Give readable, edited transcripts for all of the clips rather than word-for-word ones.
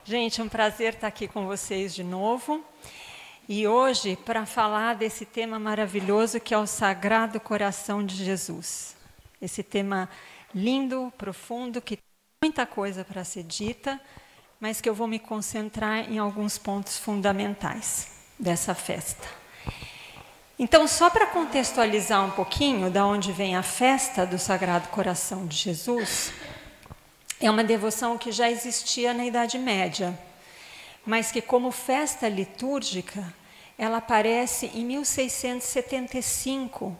Gente, é um prazer estar aqui com vocês de novo. E hoje, para falar desse tema maravilhoso que é o Sagrado Coração de Jesus. Esse tema lindo, profundo, que tem muita coisa para ser dita, mas que eu vou me concentrar em alguns pontos fundamentais dessa festa. Então, só para contextualizar um pouquinho de onde vem a festa do Sagrado Coração de Jesus, é uma devoção que já existia na Idade Média, mas que como festa litúrgica, ela aparece em 1675,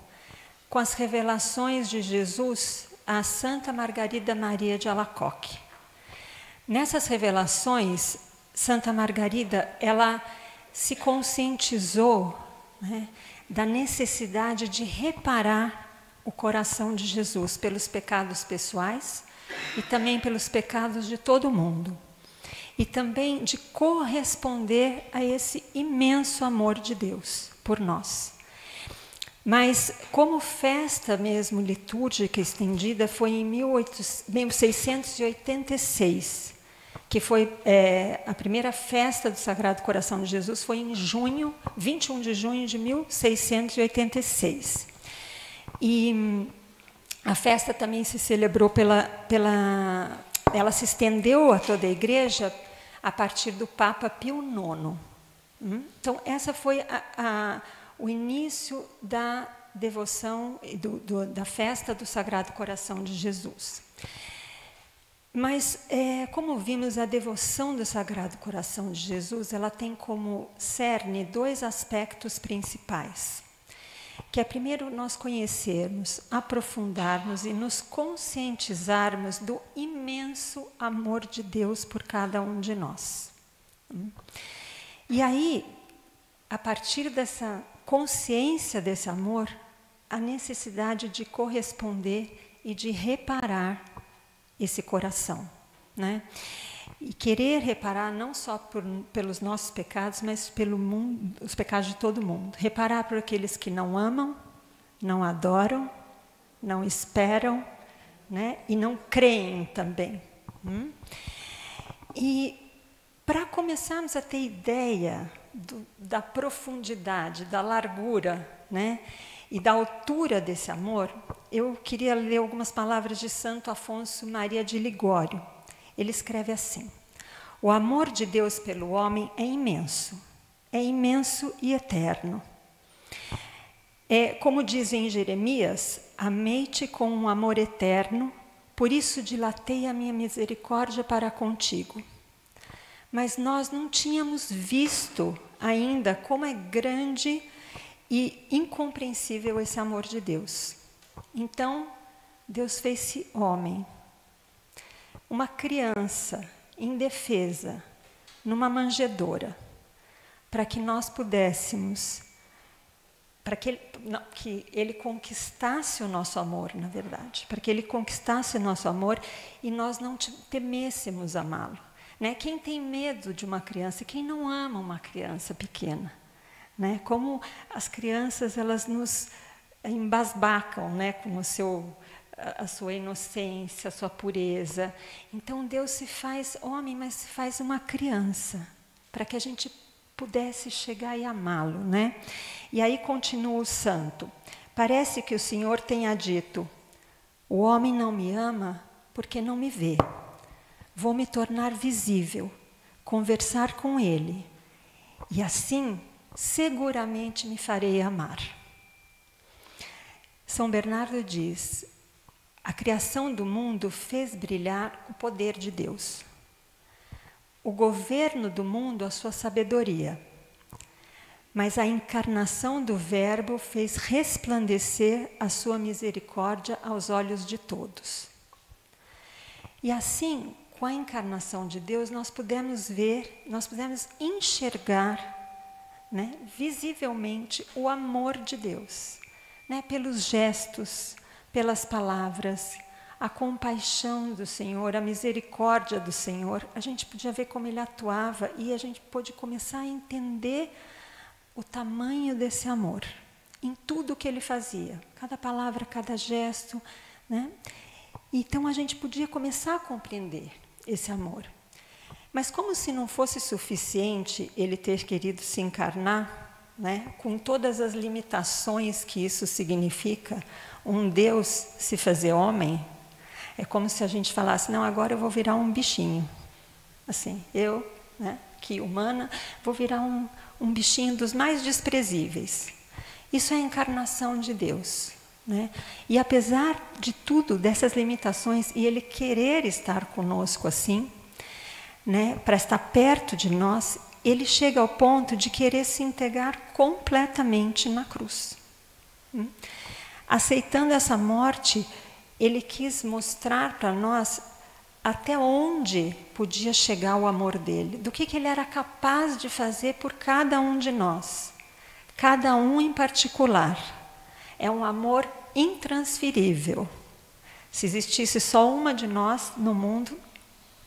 com as revelações de Jesus a Santa Margarida Maria de Alacoque. Nessas revelações, Santa Margarida, ela se conscientizou, né, da necessidade de reparar o coração de Jesus pelos pecados pessoais e também pelos pecados de todo mundo. E também de corresponder a esse imenso amor de Deus por nós. Mas como festa mesmo litúrgica estendida foi em 1686, que foi a primeira festa do Sagrado Coração de Jesus, foi em junho, 21 de junho de 1686. E a festa também se celebrou ela se estendeu a toda a igreja a partir do Papa Pio IX. Então, essa foi o início da devoção, da festa do Sagrado Coração de Jesus. Mas, como vimos, a devoção do Sagrado Coração de Jesus, ela tem como cerne dois aspectos principais. Que é primeiro nós conhecermos, aprofundarmos e nos conscientizarmos do imenso amor de Deus por cada um de nós. E aí, a partir dessa consciência desse amor, a necessidade de corresponder e de reparar esse coração, né? E querer reparar não só pelos nossos pecados, mas pelo mundo, os pecados de todo mundo. Reparar por aqueles que não amam, não adoram, não esperam, né? E não creem também. E para começarmos a ter ideia da profundidade, da largura, né? E da altura desse amor, eu queria ler algumas palavras de Santo Afonso Maria de Ligório. Ele escreve assim: o amor de Deus pelo homem é imenso e eterno. Como diz em Jeremias, amei-te com um amor eterno, por isso dilatei a minha misericórdia para contigo. Mas nós não tínhamos visto ainda como é grande e incompreensível esse amor de Deus. Então, Deus fez-se homem, uma criança indefesa, numa manjedoura, para que nós pudéssemos, para que ele conquistasse o nosso amor, na verdade, para que ele conquistasse o nosso amor e nós não temêssemos amá-lo. Né? Quem tem medo de uma criança, quem não ama uma criança pequena? Né? Como as crianças, elas nos embasbacam, né? Com a sua inocência, a sua pureza. Então, Deus se faz homem, mas se faz uma criança, para que a gente pudesse chegar e amá-lo, né? E aí continua o santo. Parece que o Senhor tenha dito: o homem não me ama porque não me vê. Vou me tornar visível, conversar com ele, e assim seguramente me farei amar. São Bernardo diz: a criação do mundo fez brilhar o poder de Deus. O governo do mundo, a sua sabedoria. Mas a encarnação do Verbo fez resplandecer a sua misericórdia aos olhos de todos. E assim, com a encarnação de Deus, nós pudemos ver, nós pudemos enxergar, né, visivelmente o amor de Deus. né, pelos gestos, pelas palavras, a compaixão do Senhor, a misericórdia do Senhor. A gente podia ver como Ele atuava e a gente pôde começar a entender o tamanho desse amor em tudo que Ele fazia, cada palavra, cada gesto, né? Então a gente podia começar a compreender esse amor. Mas como se não fosse suficiente Ele ter querido se encarnar, né, com todas as limitações que isso significa, um Deus se fazer homem, é como se a gente falasse, não, agora eu vou virar um bichinho. Assim, eu, né, que humana, vou virar um bichinho dos mais desprezíveis. Isso é a encarnação de Deus, né? E apesar de tudo, dessas limitações, e Ele querer estar conosco assim, né, para estar perto de nós, Ele chega ao ponto de querer se entregar completamente na cruz. Aceitando essa morte, Ele quis mostrar para nós até onde podia chegar o amor dele, do que Ele era capaz de fazer por cada um de nós. Cada um em particular. É um amor intransferível. Se existisse só uma de nós no mundo,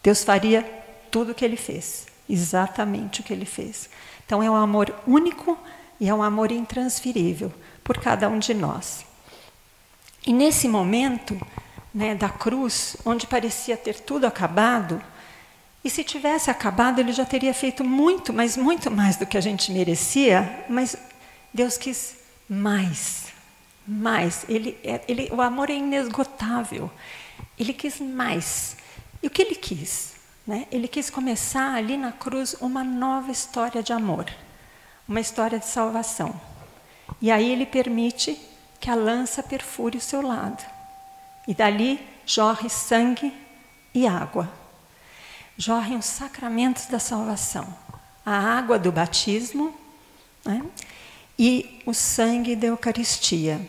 Deus faria tudo o que Ele fez. Exatamente o que Ele fez. Então é um amor único e é um amor intransferível por cada um de nós. E nesse momento, né, da cruz, onde parecia ter tudo acabado, e se tivesse acabado, Ele já teria feito muito, mas muito mais do que a gente merecia, mas Deus quis mais, mais. O amor é inesgotável. Ele quis mais. E o que Ele quis? Né? Ele quis começar ali na cruz uma nova história de amor, uma história de salvação. E aí Ele permite que a lança perfure o seu lado. E dali jorre sangue e água. Jorrem os sacramentos da salvação. A água do batismo, né? E o sangue da Eucaristia.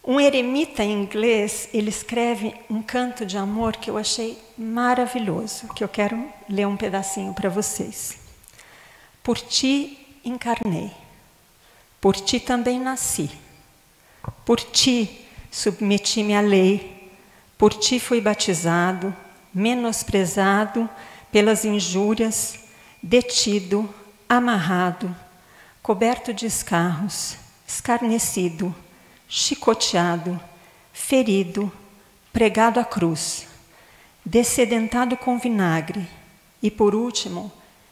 Um eremita em inglês, ele escreve um canto de amor que eu achei maravilhoso, que eu quero ler um pedacinho para vocês. Por ti encarnei, por ti também nasci, por ti submeti-me à lei, por ti fui batizado, menosprezado pelas injúrias, detido, amarrado, coberto de escarros, escarnecido, chicoteado, ferido, pregado à cruz, dessedentado com vinagre e, por último,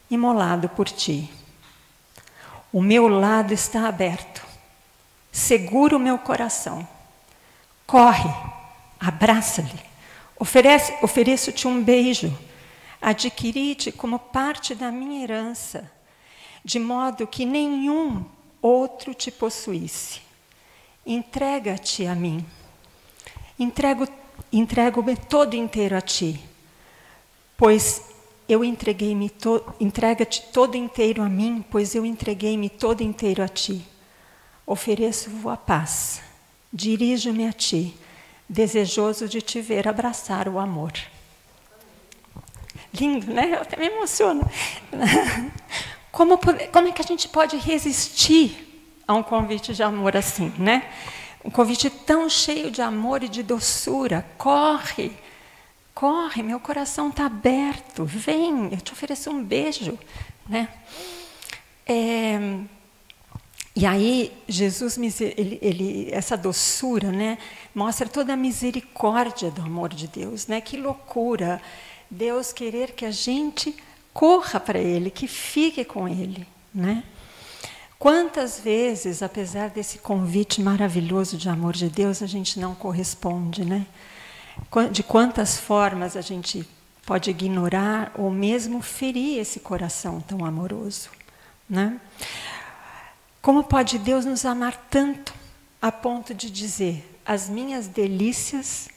imolado por ti. O meu lado está aberto, segura o meu coração. Corre, abraça-lhe, ofereço-te um beijo, adquiri-te como parte da minha herança, de modo que nenhum outro te possuísse. Entrega-te a mim. Entrego-me todo inteiro a ti, pois eu entrega-te todo inteiro a mim, pois eu entreguei-me todo inteiro a ti. Ofereço-vos a paz. Dirijo-me a ti, desejoso de te ver abraçar o amor. Lindo, né? Eu até me emociono. Como é que a gente pode resistir a um convite de amor assim, né? Um convite tão cheio de amor e de doçura. Corre, corre, meu coração está aberto. Vem, eu te ofereço um beijo, né? E aí, Jesus, essa doçura, né, mostra toda a misericórdia do amor de Deus, né? Que loucura Deus querer que a gente corra para Ele, que fique com Ele, né? Quantas vezes, apesar desse convite maravilhoso de amor de Deus, a gente não corresponde, né? De quantas formas a gente pode ignorar ou mesmo ferir esse coração tão amoroso, né? Como pode Deus nos amar tanto a ponto de dizer: as minhas delícias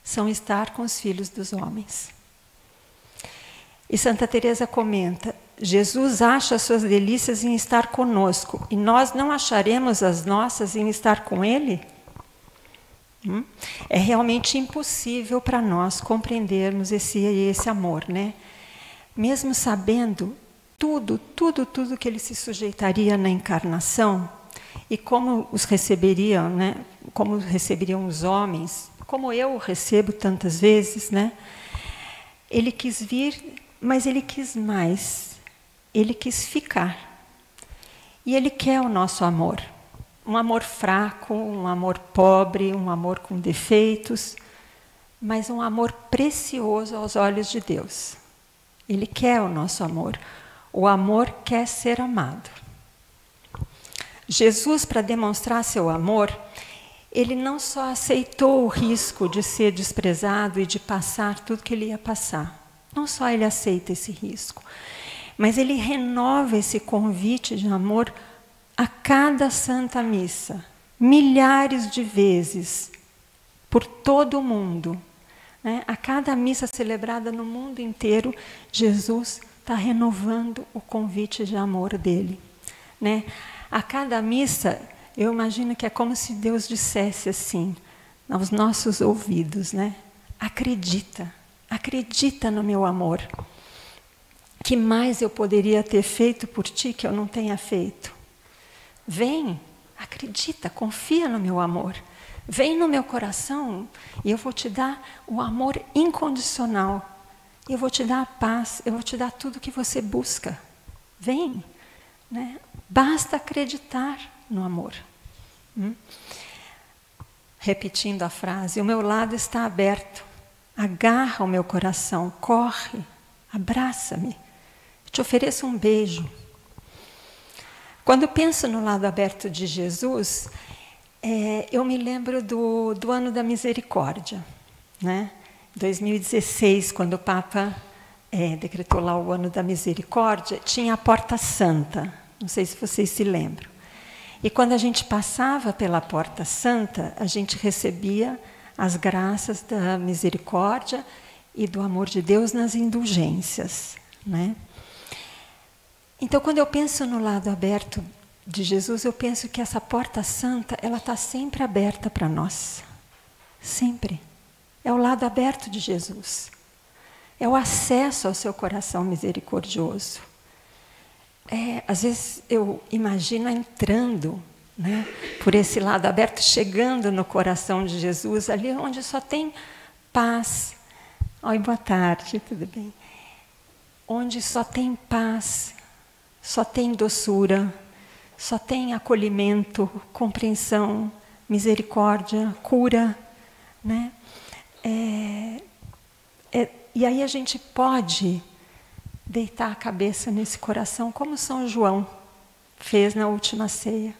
são estar com os filhos dos homens? E Santa Teresa comenta: Jesus acha as suas delícias em estar conosco, e nós não acharemos as nossas em estar com Ele? É realmente impossível para nós compreendermos esse amor, né? Mesmo sabendo tudo que Ele se sujeitaria na encarnação, e como os receberiam, né? Como receberiam os homens, como eu o recebo tantas vezes, né? Ele quis vir, mas ele quis mais. Ele quis ficar. E ele quer o nosso amor. Um amor fraco, um amor pobre, um amor com defeitos, mas um amor precioso aos olhos de Deus. Ele quer o nosso amor. O amor quer ser amado. Jesus, para demonstrar seu amor, ele não só aceitou o risco de ser desprezado e de passar tudo que ele ia passar. Não só ele aceita esse risco, mas ele renova esse convite de amor a cada Santa Missa, milhares de vezes, por todo o mundo. Né? A cada missa celebrada no mundo inteiro, Jesus está renovando o convite de amor dele. Né? A cada missa, eu imagino que é como se Deus dissesse assim, aos nossos ouvidos, né? Acredita, acredita no meu amor. Que mais eu poderia ter feito por ti que eu não tenha feito? Vem, acredita, confia no meu amor. Vem no meu coração e eu vou te dar o amor incondicional. Eu vou te dar a paz, eu vou te dar tudo que você busca. Vem, né? Basta acreditar no amor. Repetindo a frase, o meu lado está aberto. Agarra o meu coração, corre, abraça-me. Te ofereço um beijo. Quando penso no lado aberto de Jesus, eu me lembro do ano da misericórdia, né? 2016, quando o Papa decretou lá o ano da misericórdia, tinha a Porta Santa, não sei se vocês se lembram. E quando a gente passava pela Porta Santa, a gente recebia as graças da misericórdia e do amor de Deus nas indulgências, né? Então, quando eu penso no lado aberto de Jesus, eu penso que essa Porta Santa, ela está sempre aberta para nós. Sempre. É o lado aberto de Jesus. É o acesso ao seu coração misericordioso. Às vezes eu imagino entrando, né, por esse lado aberto, chegando no coração de Jesus, ali onde só tem paz. Oi, boa tarde, tudo bem? Onde só tem paz, só tem doçura, só tem acolhimento, compreensão, misericórdia, cura, né? E aí a gente pode deitar a cabeça nesse coração, como São João fez na última ceia.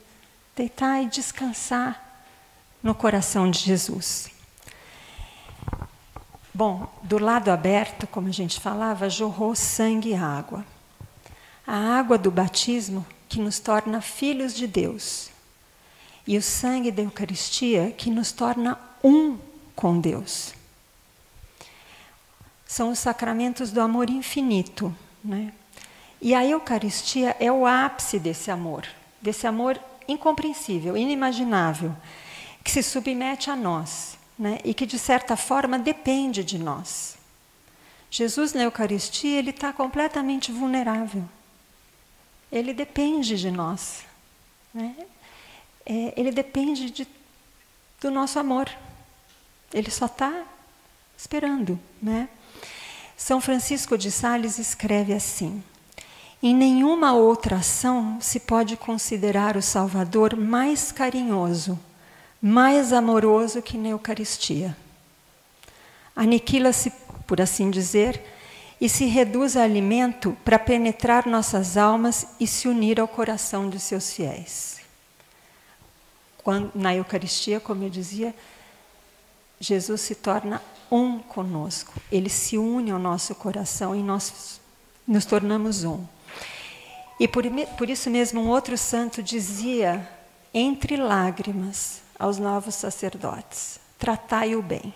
Deitar e descansar no coração de Jesus. Bom, do lado aberto, como a gente falava, jorrou sangue e água. A água do batismo que nos torna filhos de Deus. E o sangue da Eucaristia que nos torna um com Deus. São os sacramentos do amor infinito, né? E a Eucaristia é o ápice desse amor incompreensível, inimaginável, que se submete a nós, né? E que, de certa forma, depende de nós. Jesus, na Eucaristia, ele está completamente vulnerável. Ele depende de nós, né? Ele depende do nosso amor. Ele só está esperando, né? São Francisco de Sales escreve assim: em nenhuma outra ação se pode considerar o Salvador mais carinhoso, mais amoroso que na Eucaristia. Aniquila-se, por assim dizer, e se reduz a alimento para penetrar nossas almas e se unir ao coração de seus fiéis. Na Eucaristia, como eu dizia, Jesus se torna um conosco. Ele se une ao nosso coração e nós nos tornamos um. E por isso mesmo um outro santo dizia, entre lágrimas, aos novos sacerdotes: tratai-o bem.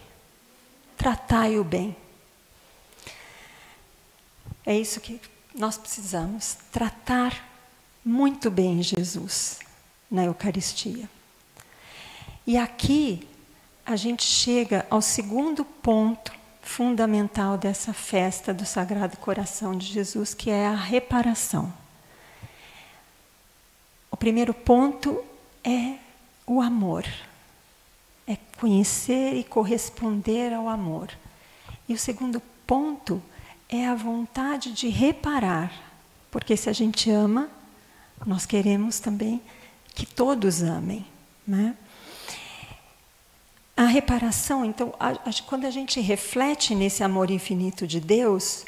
Tratai-o bem. É isso que nós precisamos, tratar muito bem Jesus na Eucaristia. E aqui a gente chega ao segundo ponto fundamental dessa festa do Sagrado Coração de Jesus, que é a reparação. O primeiro ponto é o amor. É conhecer e corresponder ao amor. E o segundo ponto é a vontade de reparar. Porque se a gente ama, nós queremos também que todos amem, né? A reparação, então, quando a gente reflete nesse amor infinito de Deus,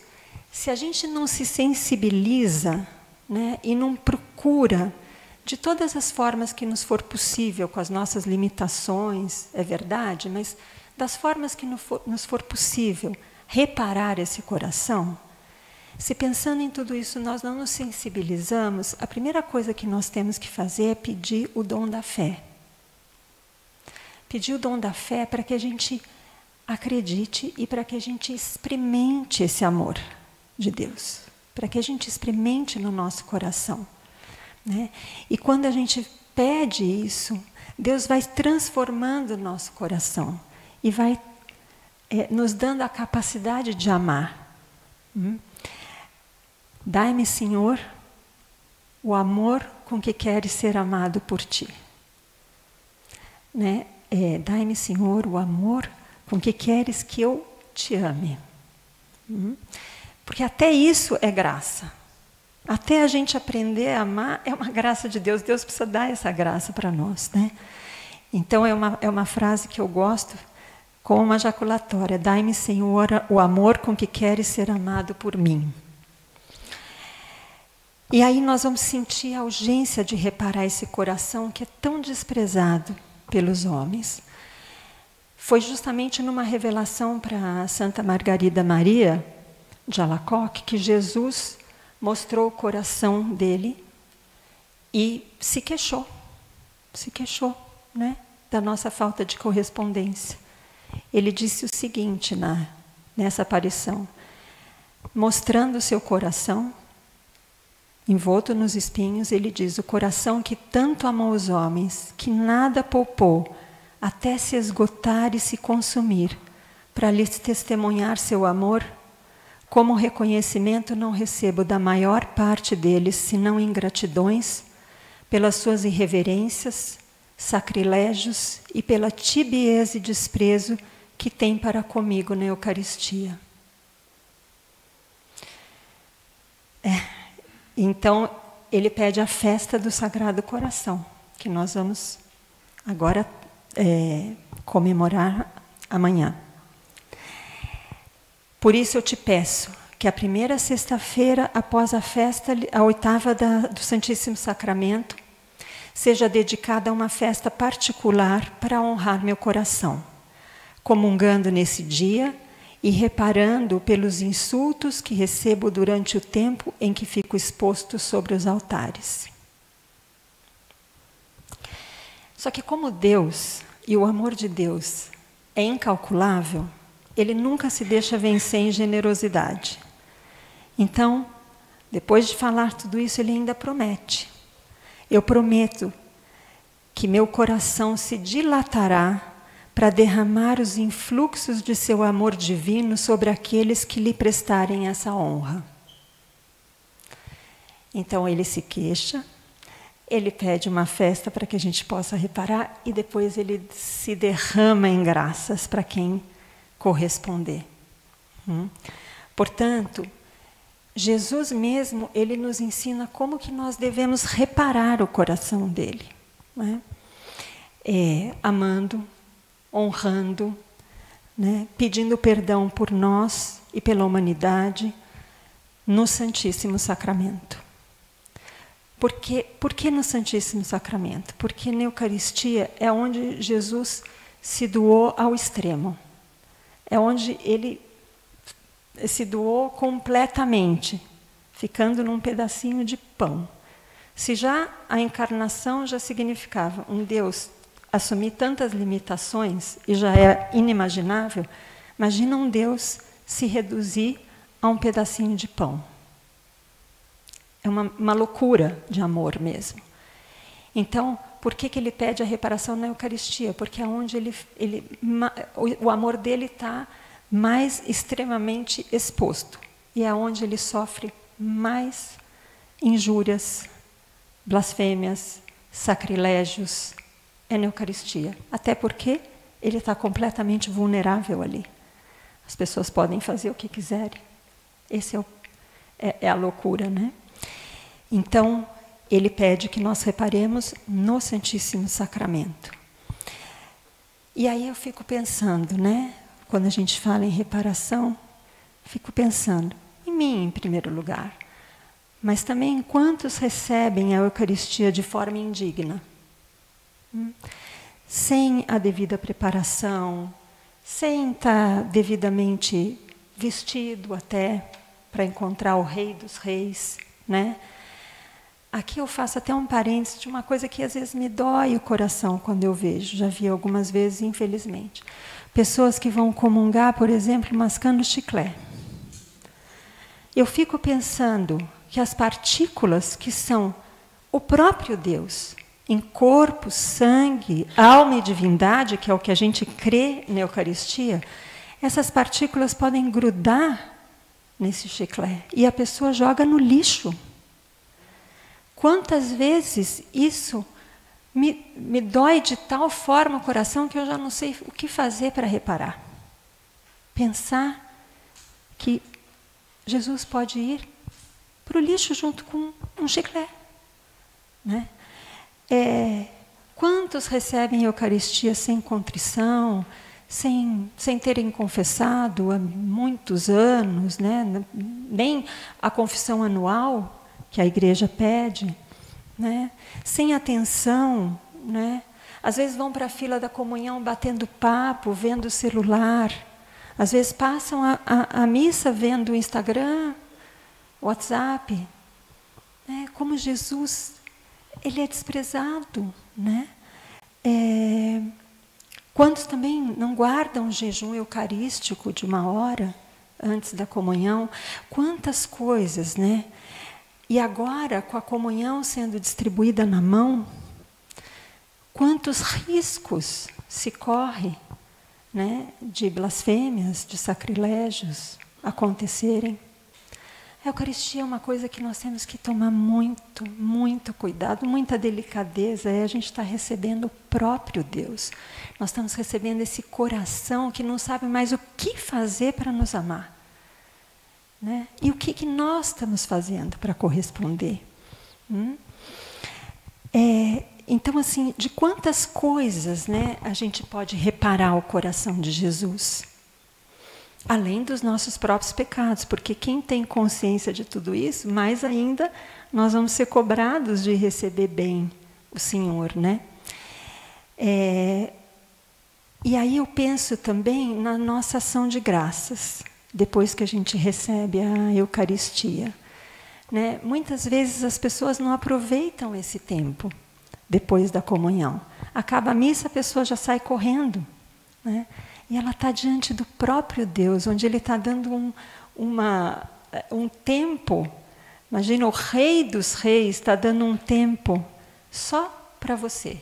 se a gente não se sensibiliza, né, e não procura, de todas as formas que nos for possível, com as nossas limitações, é verdade, mas das formas que nos for possível, reparar esse coração, se pensando em tudo isso nós não nos sensibilizamos, a primeira coisa que nós temos que fazer é pedir o dom da fé. Pedir o dom da fé para que a gente acredite e para que a gente experimente esse amor de Deus. Para que a gente experimente no nosso coração, né? E quando a gente pede isso, Deus vai transformando o nosso coração e vai nos dando a capacidade de amar. Dai-me, Senhor, o amor com que queres ser amado por Ti. Né? Dai-me, Senhor, o amor com que queres que eu te ame. Porque até isso é graça. Até a gente aprender a amar é uma graça de Deus. Deus precisa dar essa graça para nós, né? Então é uma frase que eu gosto, como uma jaculatória. Dai-me, Senhor, o amor com que queres ser amado por mim. E aí nós vamos sentir a urgência de reparar esse coração que é tão desprezado pelos homens. Foi justamente numa revelação para Santa Margarida Maria de Alacoque que Jesus mostrou o coração dele e se queixou, né, da nossa falta de correspondência. Ele disse o seguinte nessa aparição: mostrando o seu coração, envolto nos espinhos, ele diz: o coração que tanto amou os homens, que nada poupou, até se esgotar e se consumir, para lhes testemunhar seu amor, como reconhecimento não recebo da maior parte deles, senão ingratidões, pelas suas irreverências, sacrilégios e pela tibieza e desprezo que tem para comigo na Eucaristia. Então, ele pede a festa do Sagrado Coração, que nós vamos agora comemorar amanhã. Por isso eu te peço que a primeira sexta-feira após a festa, a oitava do Santíssimo Sacramento, seja dedicada a uma festa particular para honrar meu coração, comungando nesse dia e reparando pelos insultos que recebo durante o tempo em que fico exposto sobre os altares. Só que como Deus e o amor de Deus é incalculável, Ele nunca se deixa vencer em generosidade. Então, depois de falar tudo isso, Ele ainda promete: eu prometo que meu coração se dilatará para derramar os influxos de seu amor divino sobre aqueles que lhe prestarem essa honra. Então ele se queixa, ele pede uma festa para que a gente possa reparar e depois ele se derrama em graças para quem corresponder. Portanto, Jesus mesmo, ele nos ensina como que nós devemos reparar o coração dele, né? Amando, honrando, né? Pedindo perdão por nós e pela humanidade no Santíssimo Sacramento. Por que no Santíssimo Sacramento? Porque na Eucaristia é onde Jesus se doou ao extremo. É onde ele se doou completamente, ficando num pedacinho de pão. Se já a encarnação já significava um Deus assumir tantas limitações e já é inimaginável, imagina um Deus se reduzir a um pedacinho de pão. É uma loucura de amor mesmo. Então, por que ele pede a reparação na Eucaristia? Porque é onde o amor dele está mais extremamente exposto. E é onde ele sofre mais injúrias, blasfêmias, sacrilégios, é na Eucaristia. Até porque ele está completamente vulnerável ali. As pessoas podem fazer o que quiserem. Esse é a loucura, né? Então, ele pede que nós reparemos no Santíssimo Sacramento. E aí eu fico pensando, né? Quando a gente fala em reparação, fico pensando em mim, em primeiro lugar, mas também em quantos recebem a Eucaristia de forma indigna, sem a devida preparação, sem estar devidamente vestido até para encontrar o Rei dos Reis, né? Aqui eu faço até um parênteses de uma coisa que às vezes me dói o coração quando eu vejo, já vi algumas vezes, infelizmente. Pessoas que vão comungar, por exemplo, mascando chiclete. Eu fico pensando que as partículas que são o próprio Deus, em corpo, sangue, alma e divindade, que é o que a gente crê na Eucaristia, essas partículas podem grudar nesse chiclete e a pessoa joga no lixo. Quantas vezes isso me dói de tal forma o coração que eu já não sei o que fazer para reparar. Pensar que Jesus pode ir para o lixo junto com um chiclete, né? Quantos recebem a Eucaristia sem contrição, sem terem confessado há muitos anos, né? Nem a confissão anual que a igreja pede, né? Sem atenção, né? Às vezes vão para a fila da comunhão batendo papo, vendo o celular. Às vezes passam a missa vendo o Instagram, WhatsApp. Né? Como Jesus, ele é desprezado, né? Quantos também não guardam o jejum eucarístico de 1 hora antes da comunhão? Quantas coisas, né? E agora, com a comunhão sendo distribuída na mão, quantos riscos se corre, né, de blasfêmias, de sacrilégios acontecerem. A Eucaristia é uma coisa que nós temos que tomar muito, muito cuidado, muita delicadeza. A gente está recebendo o próprio Deus. Nós estamos recebendo esse coração que não sabe mais o que fazer para nos amar. Né? E o que nós estamos fazendo para corresponder? Então, assim, de quantas coisas, né, a gente pode reparar o coração de Jesus? Além dos nossos próprios pecados, porque quem tem consciência de tudo isso, mais ainda nós vamos ser cobrados de receber bem o Senhor, né? E aí eu penso também na nossa ação de graças, depois que a gente recebe a Eucaristia. Né? Muitas vezes as pessoas não aproveitam esse tempo depois da comunhão. Acaba a missa, a pessoa já sai correndo. Né? E ela está diante do próprio Deus, onde Ele está dando um tempo. Imagina, o Rei dos Reis está dando um tempo só para você.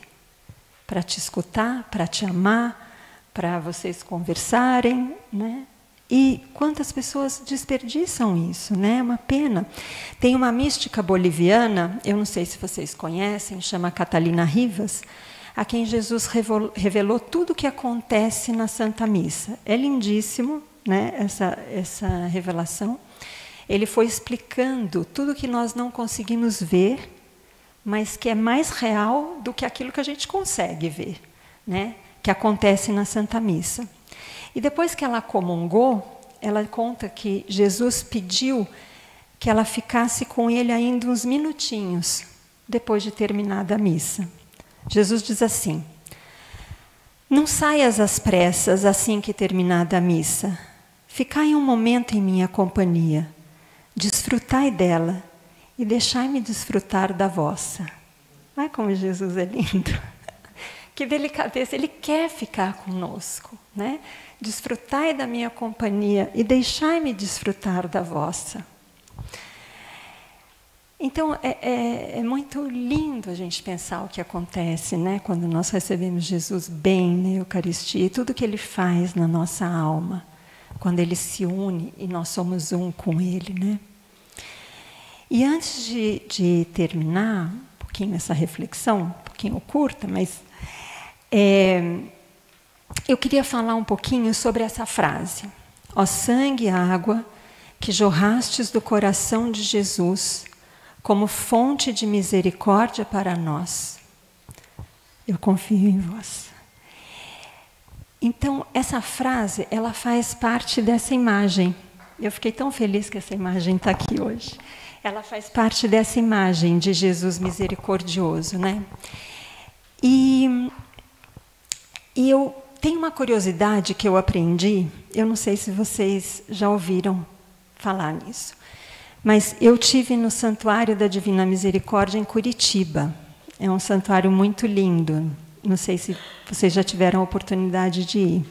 Para te escutar, para te amar, para vocês conversarem, né? E quantas pessoas desperdiçam isso, né? É uma pena. Tem uma mística boliviana, eu não sei se vocês conhecem, chama Catalina Rivas, a quem Jesus revelou tudo o que acontece na Santa Missa. É lindíssimo, né, essa revelação. Ele foi explicando tudo que nós não conseguimos ver, mas que é mais real do que aquilo que a gente consegue ver, né, que acontece na Santa Missa. E depois que ela comungou, ela conta que Jesus pediu que ela ficasse com ele ainda uns minutinhos, depois de terminada a missa. Jesus diz assim: não saias às pressas assim que terminada a missa. Ficai um momento em minha companhia, desfrutai dela e deixai-me desfrutar da vossa. Olha como Jesus é lindo. Que delicadeza, Ele quer ficar conosco, né? Desfrutai da minha companhia e deixai-me desfrutar da vossa. Então, é muito lindo a gente pensar o que acontece, né? Quando nós recebemos Jesus bem na Eucaristia e tudo que Ele faz na nossa alma, quando Ele se une e nós somos um com Ele, né? E antes de terminar, pouquinho essa reflexão, um pouquinho curta, mas eu queria falar um pouquinho sobre essa frase. Ó sangue e água que jorrastes do coração de Jesus como fonte de misericórdia para nós. Eu confio em vós. Então, essa frase, ela faz parte dessa imagem. Eu fiquei tão feliz que essa imagem está aqui hoje. Ela faz parte dessa imagem de Jesus misericordioso, né? E eu tenho uma curiosidade que eu aprendi, eu não sei se vocês já ouviram falar nisso, mas eu tive no Santuário da Divina Misericórdia em Curitiba. É um santuário muito lindo. Não sei se vocês já tiveram a oportunidade de ir.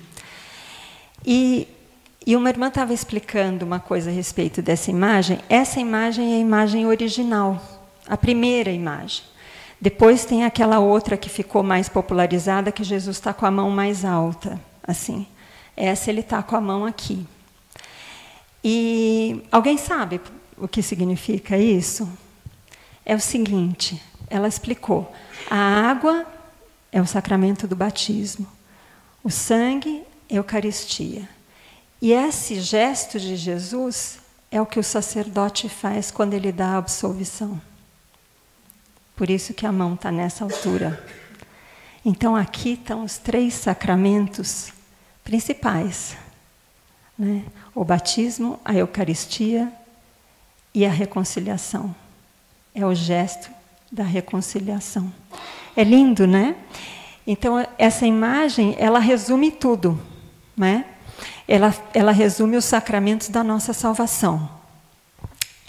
E uma irmã estava explicando uma coisa a respeito dessa imagem. Essa imagem é a imagem original, a primeira imagem. Depois tem aquela outra que ficou mais popularizada, que Jesus está com a mão mais alta, assim. Essa ele está com a mão aqui. E alguém sabe o que significa isso? É o seguinte, ela explicou. A água é o sacramento do batismo. O sangue é a Eucaristia. E esse gesto de Jesus é o que o sacerdote faz quando ele dá a absolvição. Por isso que a mão está nessa altura. Então, aqui estão os 3 sacramentos principais, né? O batismo, a Eucaristia e a reconciliação. É o gesto da reconciliação. É lindo, né? Então, essa imagem, ela resume tudo, né? Ela resume os sacramentos da nossa salvação.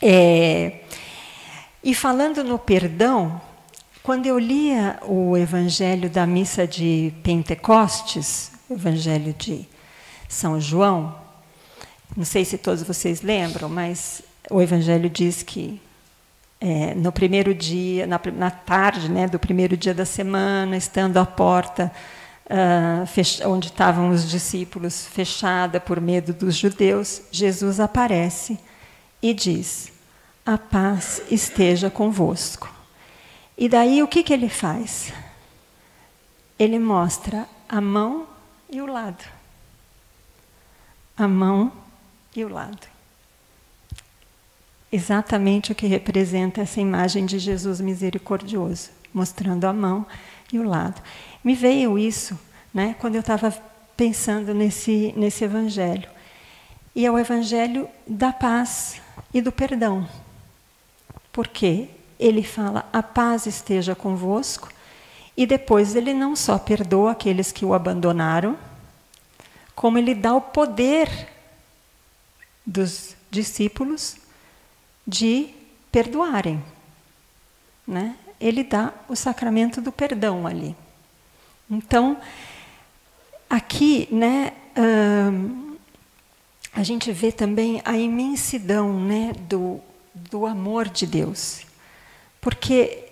E falando no perdão, quando eu lia o Evangelho da Missa de Pentecostes, o Evangelho de São João, não sei se todos vocês lembram, mas o Evangelho diz que no primeiro dia, na tarde, né, do primeiro dia da semana, estando a porta onde estavam os discípulos fechada por medo dos judeus, Jesus aparece e diz: a paz esteja convosco. E daí o que ele faz? Ele mostra a mão e o lado. A mão e o lado. Exatamente o que representa essa imagem de Jesus misericordioso, mostrando a mão e o lado. Me veio isso, né, quando eu estava pensando nesse evangelho. E é o evangelho da paz e do perdão. Porque ele fala, a paz esteja convosco, e depois ele não só perdoa aqueles que o abandonaram, como ele dá o poder dos discípulos de perdoarem, né? Ele dá o sacramento do perdão ali. Então, aqui, né, a gente vê também a imensidão, né, do amor de Deus. Porque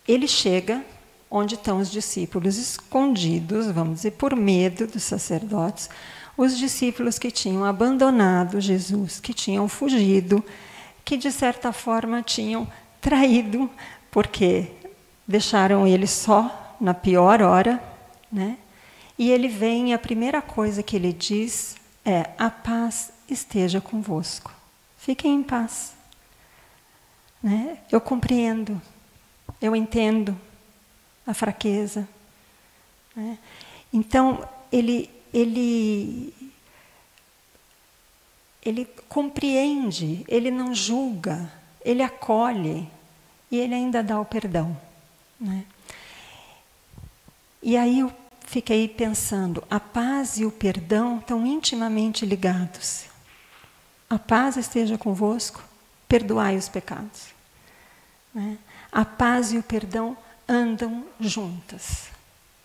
ele chega onde estão os discípulos escondidos, vamos dizer, por medo dos sacerdotes, os discípulos que tinham abandonado Jesus, que tinham fugido, que de certa forma tinham traído, porque deixaram ele só na pior hora, né? E ele vem e a primeira coisa que ele diz é: a paz esteja convosco. Fiquem em paz. Né? Eu compreendo, eu entendo a fraqueza. Né? Então, ele compreende, ele não julga, ele acolhe e ele ainda dá o perdão. Né? E aí eu fiquei pensando, a paz e o perdão estão intimamente ligados. A paz esteja convosco, perdoai os pecados. Né? A paz e o perdão andam juntas,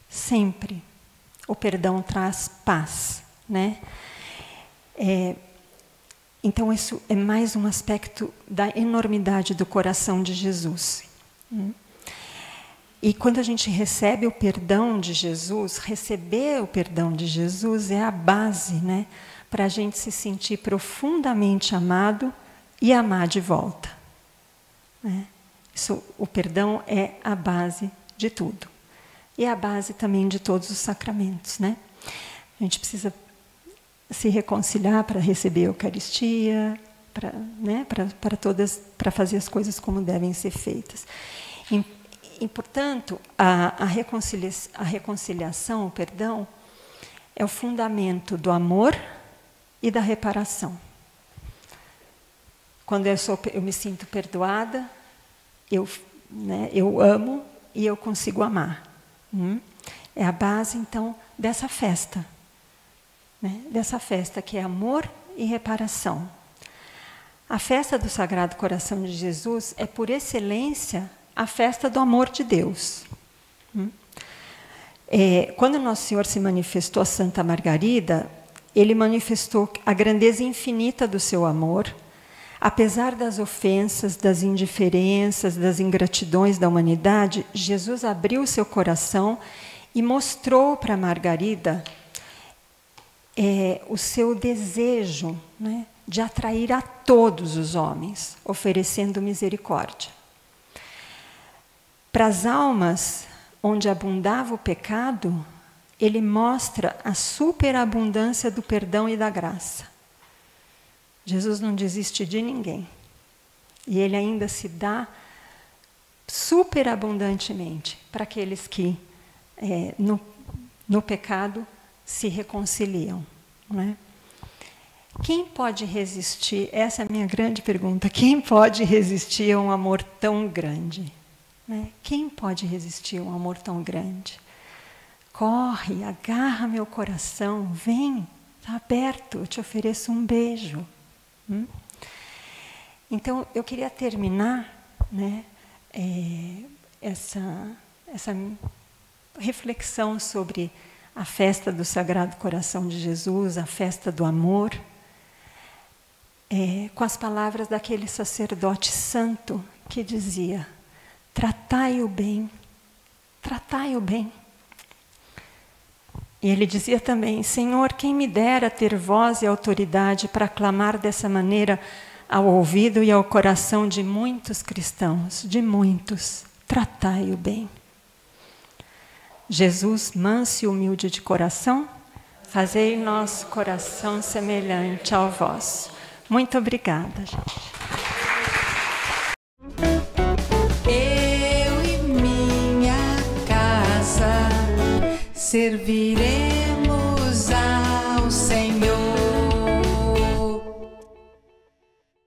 sempre. O perdão traz paz. Né? Então, isso é mais um aspecto da enormidade do coração de Jesus. E quando a gente recebe o perdão de Jesus, receber o perdão de Jesus é a base, né, para a gente se sentir profundamente amado e amar de volta. Né? O perdão é a base de tudo. E é a base também de todos os sacramentos, né? A gente precisa se reconciliar para receber a Eucaristia, para fazer as coisas como devem ser feitas. E portanto, a reconciliação, o perdão, é o fundamento do amor e da reparação. Quando eu me sinto perdoada, eu amo e eu consigo amar. É a base, então, dessa festa. Dessa festa que é amor e reparação. A festa do Sagrado Coração de Jesus é, por excelência, a festa do amor de Deus. Quando Nosso Senhor se manifestou a Santa Margarida, Ele manifestou a grandeza infinita do seu amor, apesar das ofensas, das indiferenças, das ingratidões da humanidade. Jesus abriu seu coração e mostrou para Margarida o seu desejo, né, de atrair a todos os homens, oferecendo misericórdia. Para as almas onde abundava o pecado, ele mostra a superabundância do perdão e da graça. Jesus não desiste de ninguém. E ele ainda se dá superabundantemente para aqueles que no pecado se reconciliam. Não é? Quem pode resistir? Essa é a minha grande pergunta. Quem pode resistir a um amor tão grande? Né? Quem pode resistir a um amor tão grande? Corre, agarra meu coração, vem, está aberto, eu te ofereço um beijo. Então, eu queria terminar, né, essa reflexão sobre a festa do Sagrado Coração de Jesus, a festa do amor, com as palavras daquele sacerdote santo que dizia: tratai-o bem, tratai-o bem. E ele dizia também: Senhor, quem me dera ter voz e autoridade para clamar dessa maneira ao ouvido e ao coração de muitos cristãos, de muitos, tratai-o bem. Jesus, manso e humilde de coração, fazei nosso coração semelhante ao vosso. Muito obrigada, gente. Eu e minha casa servir.